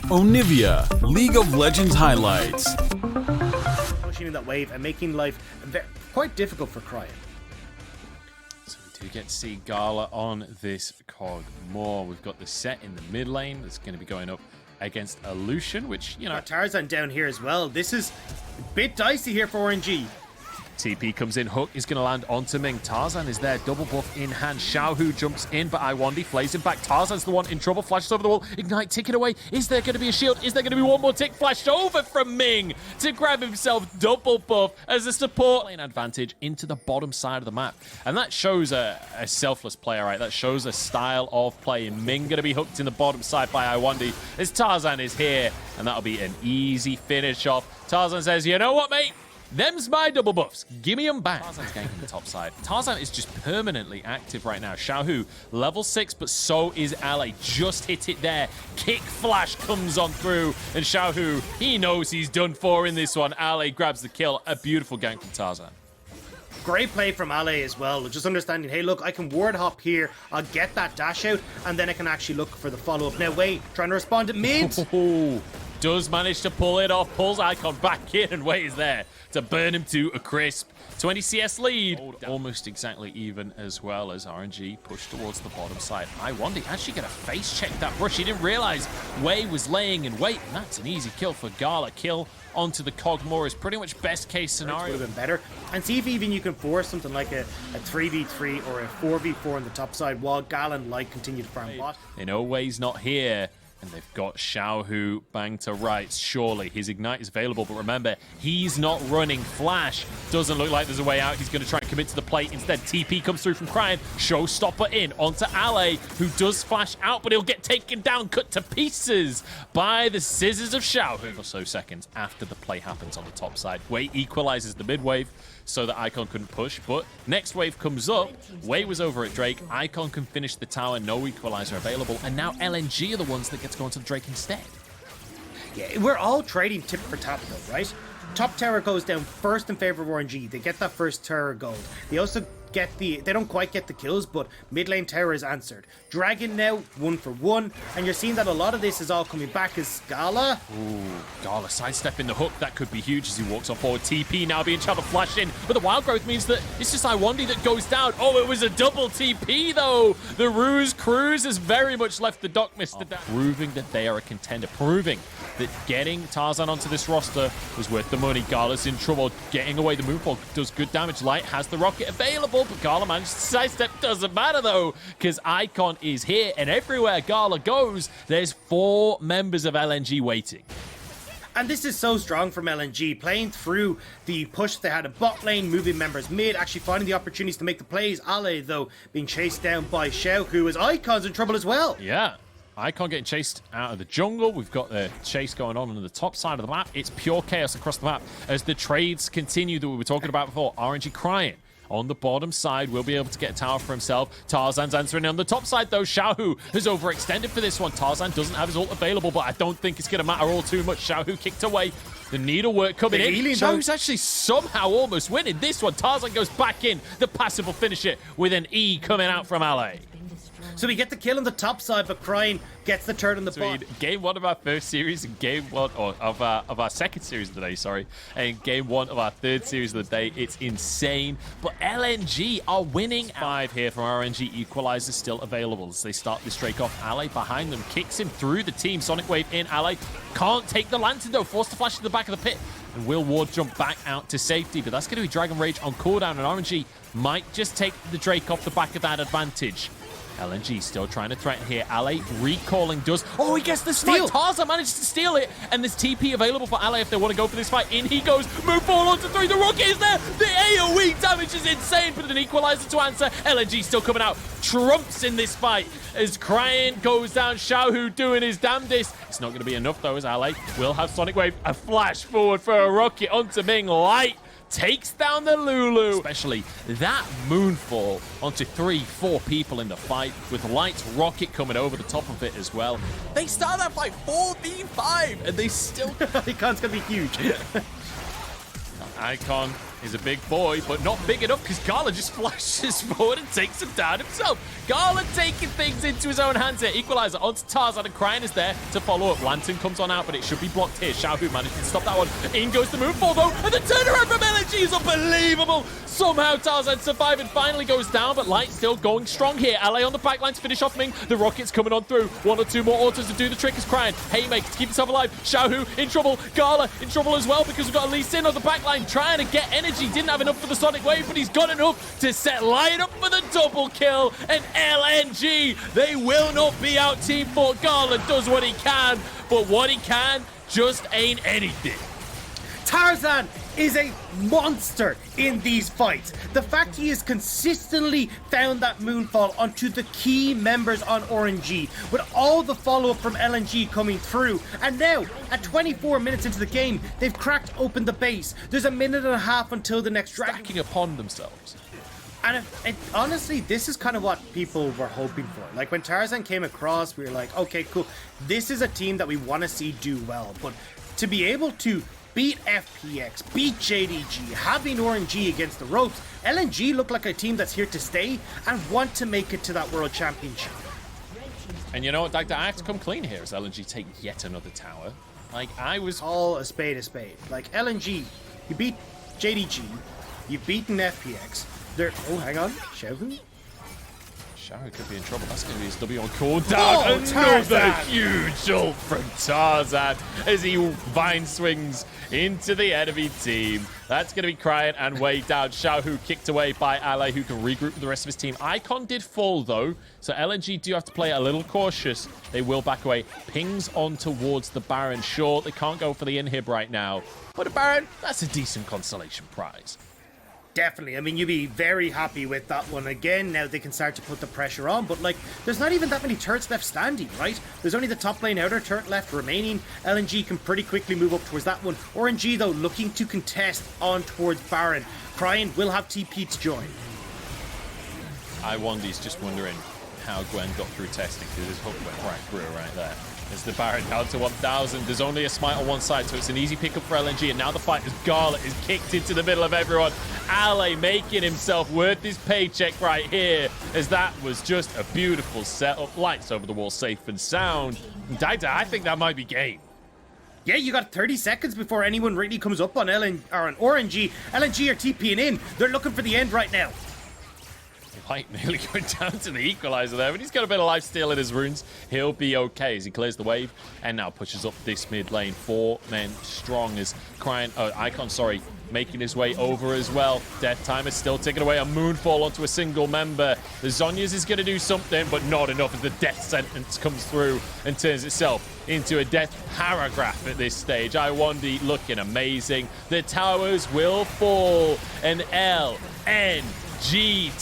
Onivia, League of Legends highlights. Pushing in that wave and making life quite difficult for Cryan. So we do get to see Gala on this cog more. We've got the set in the mid lane that's going to be going up against Illusion, which, you know... Got Tarzan down here as well. This is a bit dicey here for RNG. TP comes in, hook is going to land onto Ming. Tarzan is there, double buff in hand. Xiaohu jumps in, but Iwandi flays him back. Tarzan's the one in trouble, flashes over the wall. Ignite, tick it away. Is there going to be a shield? Is there going to be one more tick? Flashed over from Ming to grab himself double buff as a support lane advantage into the bottom side of the map. And that shows a selfless player, right? That shows a style of play. Ming going to be hooked in the bottom side by Iwandi as Tarzan is here, and that'll be an easy finish off. Tarzan says, you know what, mate? Them's my double buffs. Give me them back. Tarzan's ganking the top side. Tarzan is just permanently active right now. Xiaohu, level 6, but so is Ale. Just hit it there. Kick flash comes on through, and Xiaohu, he knows he's done for in this one. Ale grabs the kill. A beautiful gank from Tarzan. Great play from Ale as well. Just understanding, hey, look, I can ward hop here. I'll get that dash out, and then I can actually look for the follow-up. Now, wait, trying to respond at mid. Does manage to pull it off, pulls Icon back in, and Wei is there to burn him to a crisp. 20 CS lead. Almost exactly even as well as RNG pushed towards the bottom side. Iwandi actually going to face check that rush. He didn't realize Wei was laying in wait, and that's an easy kill for Gala. Kill onto the Cogmore is pretty much best case scenario. Would have been better. And see if even you can force something like a 3v3 or a 4v4 on the top side while Gala and Light continue to farm bot. They know Wei's not here. And they've got Xiaohu bang to right. Surely his Ignite is available, but remember, he's not running Flash. Doesn't look like there's a way out. He's going to try and commit to the plate. Instead, TP comes through from Cryan. Showstopper in onto Ale, who does flash out, but he'll get taken down, cut to pieces by the scissors of Xiaohu. Or so seconds after the play happens on the top side. Wei equalizes the mid wave so that Icon couldn't push, but next wave comes up. Wei was over at Drake. Icon can finish the tower, no equalizer available, and now LNG are the ones that get to go into the Drake instead. Yeah, we're all trading tip for top though, right? Top tower goes down first in favor of RNG. They get that first tower gold. They also get they don't quite get the kills, but mid lane tower is answered. Dragon now 1 for 1, and you're seeing that a lot of this is all coming back as Scala. Ooh, Gala sidestepping the hook. That could be huge as he walks on forward. TP now being trying to flash in, but the wild growth means that it's just Iwandi that goes down. Oh, it was a double TP though. The Ruse Cruise has very much left the dock mister down. Proving that they are a contender, proving that getting Tarzan onto this roster was worth the money. Gala's in trouble, getting away the moonfall does good damage. Light has the rocket available, but Gala managed to sidestep. Doesn't matter though, because Icon is here, and everywhere Gala goes, there's 4 members of LNG waiting. And this is so strong from LNG, playing through the push they had a bot lane, moving members mid, actually finding the opportunities to make the plays. Ale, though, being chased down by Xiao, who is Icon's in trouble as well. Yeah. Icon getting chased out of the jungle. We've got the chase going on the top side of the map. It's pure chaos across the map as the trades continue that we were talking about before. RNG Cryan on the bottom side will be able to get a tower for himself. Tarzan's answering on the top side, though. Xiaohu has overextended for this one. Tarzan doesn't have his ult available, but I don't think it's going to matter all too much. Xiaohu kicked away. The needlework coming in. Xiaohu's actually somehow almost winning this one. Tarzan goes back in. The passive will finish it with an E coming out from Ale. So we get the kill on the top side, but Cryan gets the turn on the bot. Game 1 of our first series and game 1 of our second series of the day, sorry, and game 1 of our third series of the day. It's insane, but LNG are winning. 5 here from RNG. Equalizer still available as they start this Drake off. Ale behind them, kicks him through the team. Sonic Wave in. Ale can't take the lantern though, forced to flash to the back of the pit, and will Ward jump back out to safety, but that's going to be Dragon Rage on cooldown, and RNG might just take the Drake off the back of that advantage. LNG still trying to threaten here. Ale recalling does. Oh, he gets the steal. Tarzan managed to steal it. And there's TP available for Ale if they want to go for this fight. In he goes. Move forward onto 3. The rocket is there. The AoE damage is insane, but an equalizer to answer. LNG still coming out. Trumps in this fight as Cryan goes down. Xiaohu doing his damnedest. It's not going to be enough though, as Ale will have Sonic Wave. A flash forward for a rocket onto Ming. Light takes down the Lulu. Especially that moonfall onto 3-4 people in the fight with Light's rocket coming over the top of it as well. They start that fight 4v5 and they still... Icon's gonna be huge. Icon is a big boy, but not big enough because Gala just flashes forward and takes him down himself. Gala taking things into his own hands here. Equalizer onto Tarzan, and Cryan is there to follow up. Lantern comes on out, but it should be blocked here. Xiaohu managed to stop that one. In goes the move for though, and the turnaround from LNG is unbelievable. Somehow Tarzan survived and finally goes down, but Light still going strong here. LA on the backline to finish off Ming. The Rockets coming on through. 1 or 2 more autos to do the trick as Cryan. Haymaker to keep himself alive. Xiaohu in trouble. Gala in trouble as well because we've got Lee Sin on the backline trying to get energy. Didn't have enough for the Sonic Wave, but he's got enough to set Light up for the double kill. And LNG, they will not be out team fought. Gala does what he can, but what he can just ain't anything. Tarzan is a monster in these fights. The fact he has consistently found that moonfall onto the key members on RNG, with all the follow-up from LNG coming through. And now, at 24 minutes into the game, they've cracked open the base. There's a minute and a half until the next dragon. Stacking upon themselves. And honestly, this is kind of what people were hoping for. Like, when Tarzan came across, we were like, okay, cool. This is a team that we want to see do well. But to be able to beat FPX, beat JDG, having RNG against the ropes, LNG look like a team that's here to stay and want to make it to that World Championship. And you know what, Dr. I have to come clean here as LNG take yet another tower. Like, I was... All a spade a spade. Like, LNG, you beat JDG, you've beaten FPX. Oh, hang on. Xiaohu? Xiaohu could be in trouble. That's going to be his W on cooldown. Oh, another huge ult from Tarzan as he vine swings into the enemy team. That's going to be Cryan and way down. Xiaohu kicked away by Ally, who can regroup with the rest of his team. Icon did fall, though, so LNG do have to play a little cautious. They will back away. Pings on towards the Baron. Sure, they can't go for the inhib right now, but a Baron, that's a decent consolation prize. Definitely. I mean, you'd be very happy with that one again. Now they can start to put the pressure on, but like, there's not even that many turrets left standing, right? There's only the top lane outer turret left remaining. LNG can pretty quickly move up towards that one. RNG, though, looking to contest on towards Baron. Cryan will have TP to join. Iwandy's just wondering how Gwen got through testing because his hook went right through right there. As the Baron down to 1,000. There's only a smite on one side, so it's an easy pickup for LNG. And now the fight as Gala is kicked into the middle of everyone. Ale making himself worth his paycheck right here, as that was just a beautiful setup. Lights over the wall, safe and sound. Dida, I think that might be game. Yeah, you got 30 seconds before anyone really comes up on RNG. LNG are TPing in. They're looking for the end right now. Light nearly going down to the equalizer there, but he's got a bit of life steal in his runes. He'll be okay as he clears the wave and now pushes up this mid lane. 4 men strong as Icon, making his way over as well. Death Time is still taking away a moonfall onto a single member. The Zhonya's is going to do something, but not enough as the death sentence comes through and turns itself into a death paragraph at this stage. Iwandy looking amazing. The towers will fall, and LNG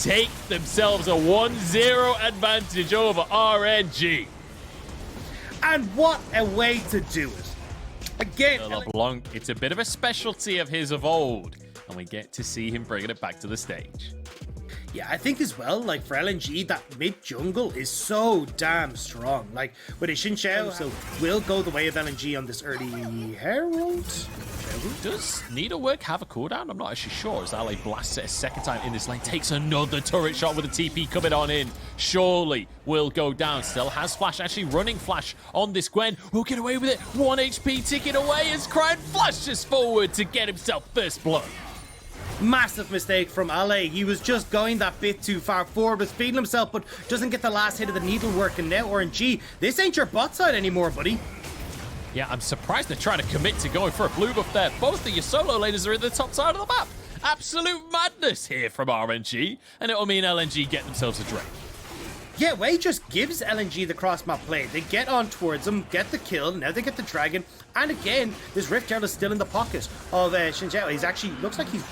take themselves a 1-0 advantage over RNG. And what a way to do it. Again, LeBlanc, it's a bit of a specialty of his of old, and we get to see him bringing it back to the stage. Yeah, I think as well, like for LNG, that mid jungle is so damn strong. Like with a Xin Xiao, so will go the way of LNG on this early Herald. Does Needlework have a cooldown? I'm not actually sure. As Ale blasts it a second time in this lane, takes another turret shot with a TP coming on in. Surely will go down. Still has flash, actually running flash on this Gwen. Will get away with it. 1 HP ticking away as Cryan flashes forward to get himself first blood. Massive mistake from Ale. He was just going that bit too far forward, was feeding himself, but doesn't get the last hit of the needlework. And now RNG, this ain't your bot side anymore, buddy. Yeah, I'm surprised they're trying to commit to going for a blue buff there. Both of your solo laners are in the top side of the map. Absolute madness here from RNG, and it'll mean LNG get themselves a Drake. Yeah, Wei just gives LNG the cross-map play. They get on towards him, get the kill, now they get the dragon, and again, this Rift Herald is still in the pocket of Xin Xiao. He's actually, looks like he's...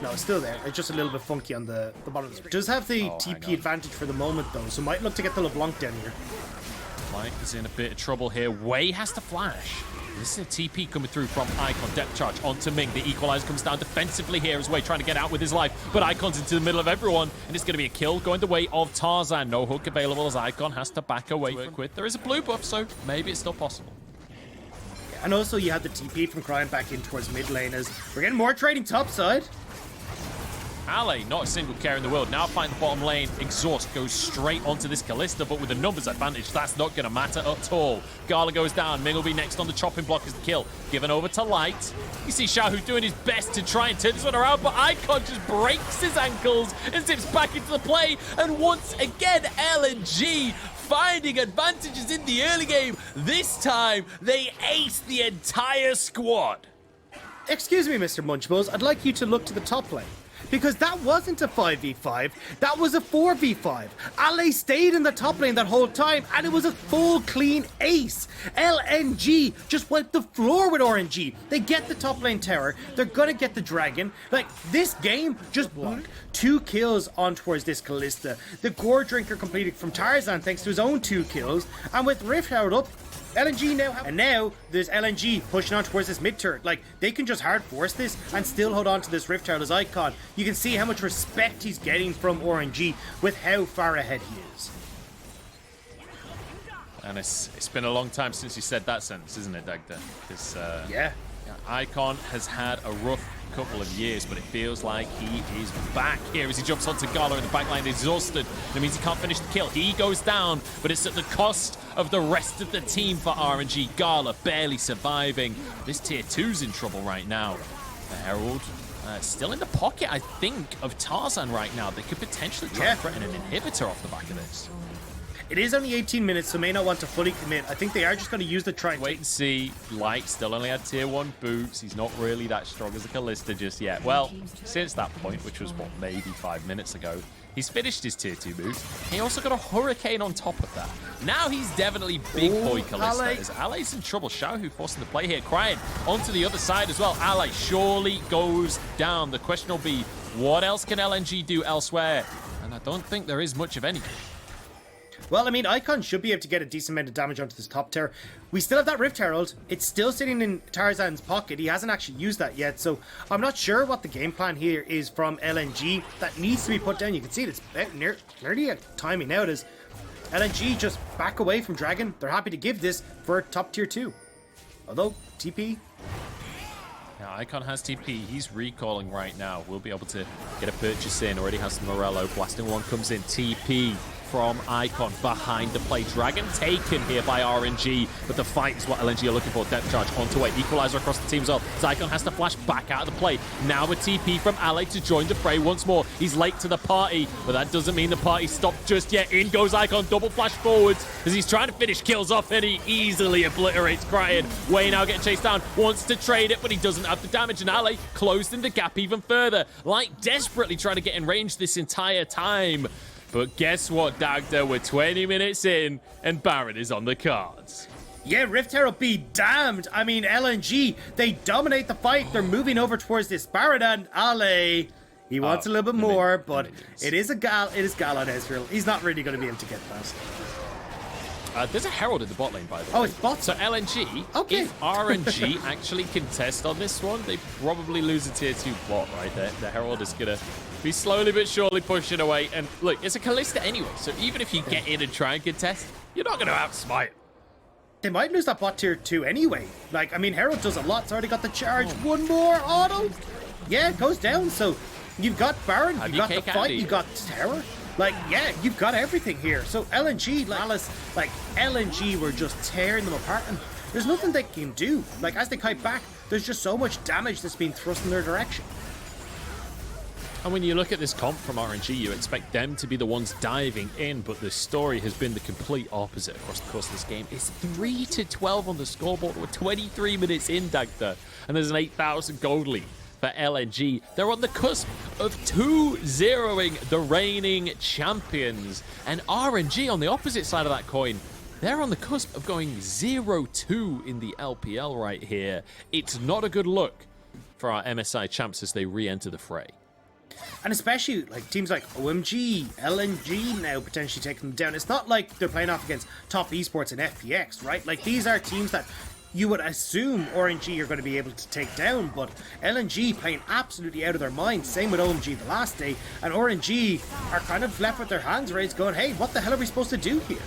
No, it's still there. It's just a little bit funky on the bottom of the screen. Does have the TP advantage for the moment, though, so might look to get the LeBlanc down here. Mike is in a bit of trouble here. Wei has to flash. This is a TP coming through from Icon. Depth charge onto Ming. The equalizer comes down defensively here as Wei trying to get out with his life. But Icon's into the middle of everyone. And it's going to be a kill going the way of Tarzan. No hook available as Icon has to back away quick. There is a blue buff, so maybe it's still possible. And also you had the TP from Cryan back in towards mid lane as we're getting more trading top side. Ale, not a single care in the world. Now find the bottom lane. Exhaust goes straight onto this Kalista, but with a numbers advantage, that's not going to matter at all. Gala goes down. Ming will be next on the chopping block as the kill. Given over to Light. You see Xiaohu doing his best to try and turn this one around, but Icon just breaks his ankles and zips back into the play. And once again, LNG finding advantages in the early game. This time, they ace the entire squad. Excuse me, Mr. Munchables, I'd like you to look to the top lane. Because that wasn't a 5v5, that was a 4v5. Ale stayed in the top lane that whole time, and it was a full clean ace. LNG just wiped the floor with RNG. They get the top lane tower, they're gonna get the dragon. Like, this game, just block 2 kills on towards this Kalista. The Gore Drinker completed from Tarzan thanks to his own 2 kills, and with Rift Herald up, LNG now and now there's LNG pushing on towards this mid turret. Like, they can just hard force this and still hold on to this Rift Herald as Icon. You can see how much respect he's getting from RNG with how far ahead he is. And it's been a long time since you said that sentence, isn't it, Dagda? Because yeah, Icon has had a rough couple of years, but it feels like he is back here as he jumps onto Gala in the backline, exhausted. That means he can't finish the kill. He goes down, but it's at the cost of the rest of the team for RNG. Gala barely surviving. This tier 2's in trouble right now. The Herald still in the pocket, I think, of Tarzan right now. They could potentially try and threaten an inhibitor off the back of this. It is only 18 minutes, so may not want to fully commit. I think they are just going to use the try. Wait and see. Light still only had tier 1 boots. He's not really that strong as a Kalista just yet. Well, since that point, which was, what, maybe 5 minutes ago, he's finished his tier 2 boots. He also got a Hurricane on top of that. Now he's definitely big boy Kalista. As Ale's in trouble. Xiaohu forcing the play here. Crying onto the other side as well. Ale surely goes down. The question will be, what else can LNG do elsewhere? And I don't think there is much of anything. Well, I mean, Icon should be able to get a decent amount of damage onto this top tower. We still have that Rift Herald. It's still sitting in Tarzan's pocket. He hasn't actually used that yet, so I'm not sure what the game plan here is from LNG. That needs to be put down. You can see it. It's about nearly a timing out as LNG just back away from Dragon. They're happy to give this for top tier 2. Although, TP... Yeah, Icon has TP. He's recalling right now. We'll be able to get a purchase in. Already has the Morello. Blasting one comes in. TP from Icon behind the play. Dragon taken here by RNG, but the fight is what LNG are looking for. Depth charge onto it. Equalizer across the team as well. Icon has to flash back out of the play. Now a TP from Ale to join the fray once more. He's late to the party, but that doesn't mean the party stopped just yet. In goes Icon, double flash forwards as he's trying to finish kills off, and he easily obliterates Cryan. Way now getting chased down, wants to trade it, but he doesn't have the damage, and Ale closed in the gap even further. Like, desperately trying to get in range this entire time. But guess what, Dagda? We're 20 minutes in, and Baron is on the cards. Yeah, Rift Herald be damned. I mean, LNG, they dominate the fight. They're moving over towards this Baron, and Ale, he wants a little bit more, but it is Gala on Ezreal. He's not really going to be able to get that. There's a Herald in the bot lane, by the way. Oh, it's bot. So LNG, if RNG actually contest on this one, they probably lose a tier 2 bot right there. The Herald is going to be slowly but surely pushing away. And look, it's a Kalista anyway, so even if you get in and try and contest, you're not going to outsmite. They might lose that bot tier 2 anyway. Like, I mean, Herald does a lot. It's already got the charge. One more auto. Yeah, it goes down. So you've got Baron, you've got the fight, you've got Terror. Like, yeah, you've got everything here. So LNG, like LNG were just tearing them apart, and there's nothing they can do. Like, as they kite back, there's just so much damage that's being thrust in their direction. And when you look at this comp from RNG, you expect them to be the ones diving in, but the story has been the complete opposite across the course of this game. It's 3-12 on the scoreboard. We're 23 minutes in, Dagda, and there's an 8,000 gold lead for LNG. They're on the cusp of 2-0ing the reigning champions. And RNG on the opposite side of that coin, they're on the cusp of going 0-2 in the LPL right here. It's not a good look for our MSI champs as they re-enter the fray. And especially like teams like OMG, LNG now potentially taking them down. It's not like they're playing off against top esports and FPX, right? Like, these are teams that you would assume RNG are going to be able to take down, but LNG playing absolutely out of their minds. Same with OMG the last day, and RNG are kind of left with their hands raised going, hey, what the hell are we supposed to do here?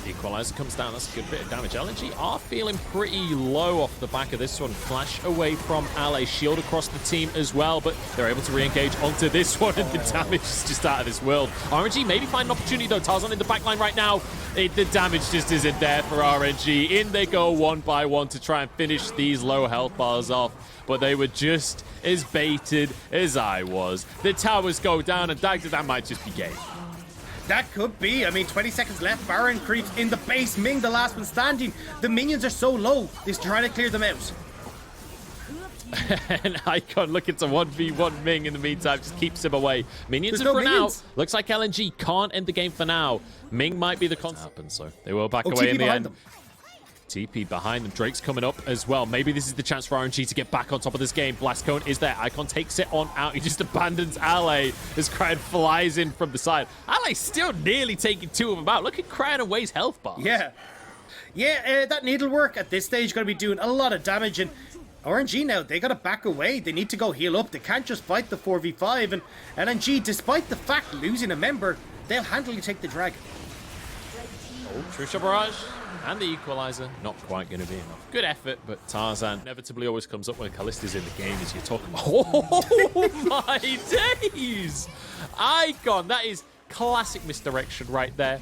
Equalizer comes down. That's a good bit of damage. LNG are feeling pretty low off the back of this one. Flash away from LA. Shield across the team as well, but they're able to re-engage onto this one, and the damage is just out of this world. RNG maybe find an opportunity, though. Tarzan in the backline right now. The damage just isn't there for RNG. In they go one by one to try and finish these low health bars off, but they were just as baited as I was. The towers go down, and that might just be game. That could be. I mean, 20 seconds left. Baron creeps in the base. Ming, the last one standing. The minions are so low. He's trying to clear them out. And Icon looking to 1v1 Ming in the meantime, just keeps him away. Minions There's in no for minions. now. Looks like LNG can't end the game for now. Ming might be the constant, so they will back away TP in the behind end. them. TP behind them. Drake's coming up as well. Maybe this is the chance for RNG to get back on top of this game. Blast Cone is there. Icon takes it on out. He just abandons Ale as Cryan flies in from the side. Ale's still nearly taking two of them out. Look at Cryan and Way's health bar. Yeah. Yeah, that needlework at this stage going to be doing a lot of damage. And RNG now, they got to back away. They need to go heal up. They can't just fight the 4v5. And LNG, despite the fact losing a member, they'll handily take the dragon. Oh, True Shot Barrage. And the Equalizer, not quite going to be enough. Good effort, but Tarzan inevitably always comes up when Callista's in the game, as you're talking about. Oh my days! Icon, that is classic misdirection right there.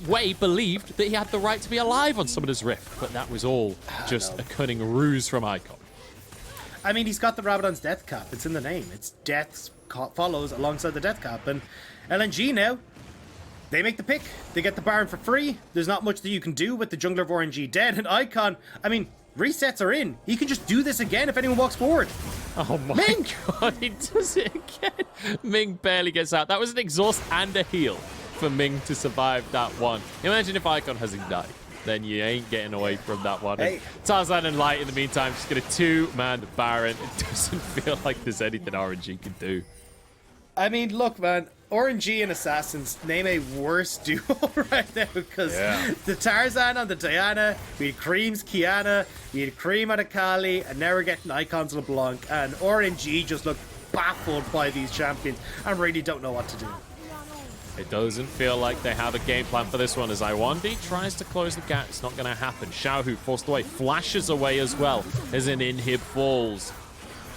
Way believed that he had the right to be alive on Summoner's Rift, but that was all just a cunning ruse from Icon. I mean, he's got the Rabadon's death cap. It's in the name. It's death follows alongside the death cap. And LNG now, they make the pick. They get the Baron for free. There's not much that you can do with the jungler of RNG dead. And Icon, I mean, resets are in. He can just do this again if anyone walks forward. Oh my Ming! god, he does it again. Ming barely gets out. That was an exhaust and a heal for Ming to survive that one. Imagine if Icon hasn't died. Then you ain't getting away from that one. Hey. And Tarzan and Light in the meantime just get a two-man Baron. It doesn't feel like there's anything RNG can do. I mean, look, man. RNG and Assassins, name a worse duo right now, because the Tarzan on the Diana, we had Cream's Kiana, we had Cream on Akali, and now we're getting Icons LeBlanc, and RNG just look baffled by these champions and really don't know what to do. It doesn't feel like they have a game plan for this one as Iwandi tries to close the gap. It's not going to happen. Xiaohu forced away, flashes away as well as an inhib falls.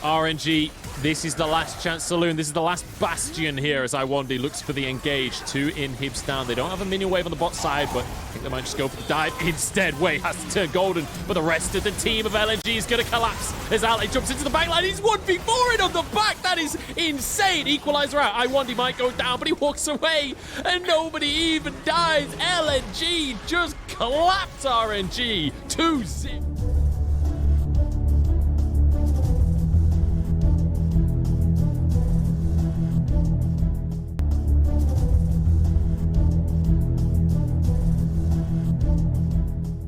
RNG, this is the last chance saloon. This is the last bastion here as Iwandi looks for the engage. Two inhibs down. They don't have a minion wave on the bot side, but I think they might just go for the dive instead. Wei has to turn golden, but the rest of the team of LNG is going to collapse as Ale jumps into the backline. He's 1v4 in on the back. That is insane. Equalizer out. Iwandi might go down, but he walks away and nobody even dies. LNG just collapse RNG 2-0.